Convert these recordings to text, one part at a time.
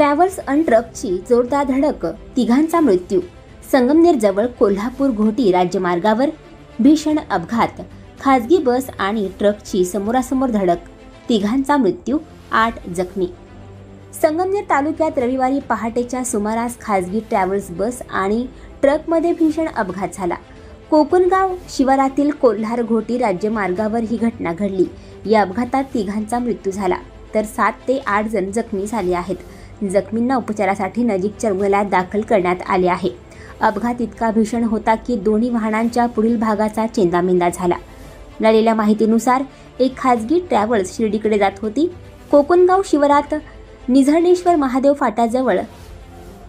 Travels आणि ट्रकची जोरदार धडक, तिघांचा मृत्यू. संगमनेर जवळ कोल्हापूर घोटी राज्यमार्गावर भीषण अपघात. खासगी बस आणि ट्रकची समोरासमोर धडक, तिघांचा मृत्यू, 8 जखमी. संगमनेर तालुक्यात रविवारी पहाटेच्या सुमारास खासगी ट्रॅव्हल्स बस आणि ट्रकमध्ये भीषण अपघात झाला. कोकणगाव शिवारातील कोल्हार घोटी राज्यमार्गावर ही घटना घडली. या अपघातात तिघांचा मृत्यू झाला, तर 7 ते 8 जण जखमी झाले आहेत. जखमींना उपचारासाठी नजीकच्या रुग्णालयात दाखल करण्यात आले आहे. अपघात इतका भीषण होता की दोन्ही वाहनांच्या पुढील भागाचा चेंदामेंदा झाला. मिळालेल्या माहितीनुसार एक खासगी ट्रॅव्हल्स शिर्डीकडे जात होती. कोकणगाव शिवारात निझर्णेश्वर महादेव फाट्याजवळ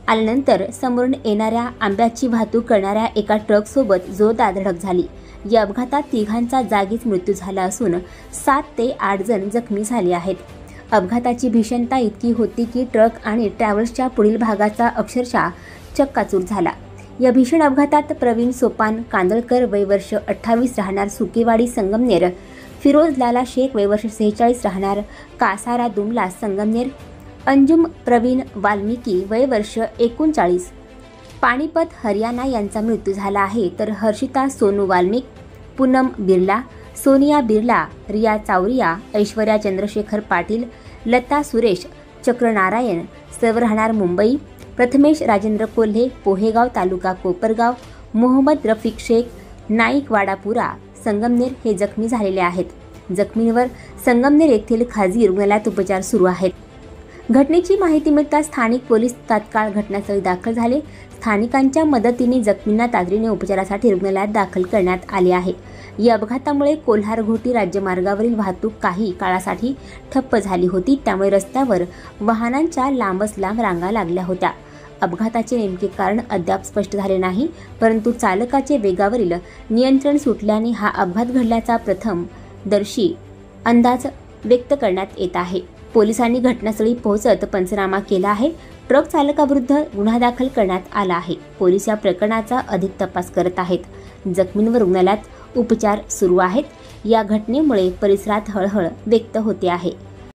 आल्यानंतर समोरून येणाऱ्या आंब्याची वाहतूक करणाऱ्या एका ट्रकसोबत जोरदार धडक झाली. या अपघातात तिघांचा जागीच मृत्यू झाला असून 7 ते 8 जण जखमी झाले आहेत. अपघाताची भीषणता इतकी होती की ट्रक आणि ट्रॅव्हल्सच्या पुढील भागाचा अक्षरशः चक्काचूर झाला. या भीषण अपघातात प्रवीण सोपान कांदळकर वय वर्ष 28 राहणार सुकेवाडी संगमनेर, फिरोज लाला शेख वय वर्ष 46 राहणार कासारा दुमला संगमनेर, अंजुम प्रवीण वाल्मिकी वय वर्ष 39 पाणीपत हरियाणा यांचा मृत्यू झाला आहे. तर हर्षिता सोनू वाल्मिक, पूनम बिर्ला, सोनिया बिर्ला, रिया चावरिया, ऐश्वर्या चंद्रशेखर पाटील, लता सुरेश चक्रनारायण सर्व राहणार मुंबई, प्रथमेश राजेंद्र कोल्हे पोहेगाव तालुका कोपरगाव, मोहम्मद रफिक शेख नाईक वाडापुरा संगमनेर हे जखमी झालेले आहेत. जखमींवर संगमनेर येथील खाजगी रुग्णालयात उपचार सुरू आहेत. घटनेची माहिती मिळताच स्थानिक पोलीस तात्काळ घटनास्थळी दाखल झाले. स्थानिकांच्या मदतीने जखमींना तातडीने उपचारासाठी रुग्णालयात दाखल करण्यात आले आहे. या अपघातामुळे कोल्हार घोटी राज्यमार्गावरील वाहतूक काही काळासाठी ठप्प झाली होती. त्यामुळे रस्त्यावर वाहनांच्या लांबच लांब रांगा लागल्या होत्या. अपघाताचे नेमके कारण अद्याप स्पष्ट झाले नाही, परंतु चालकाचे वेगावरील नियंत्रण सुटल्याने हा अपघात घडल्याचा प्रथमदर्शी अंदाज व्यक्त करण्यात येत आहे. पोलिसांनी घटनास्थळी पोहोचत पंचनामा केला आहे. ट्रक चालकाविरुद्ध गुन्हा दाखल करण्यात आला आहे. पोलीस या प्रकरणाचा अधिक तपास करत आहेत. जखमींवर रुग्णालयात उपचार सुरू आहेत. या घटनेमुळे परिसरात हळहळ व्यक्त होते आहे.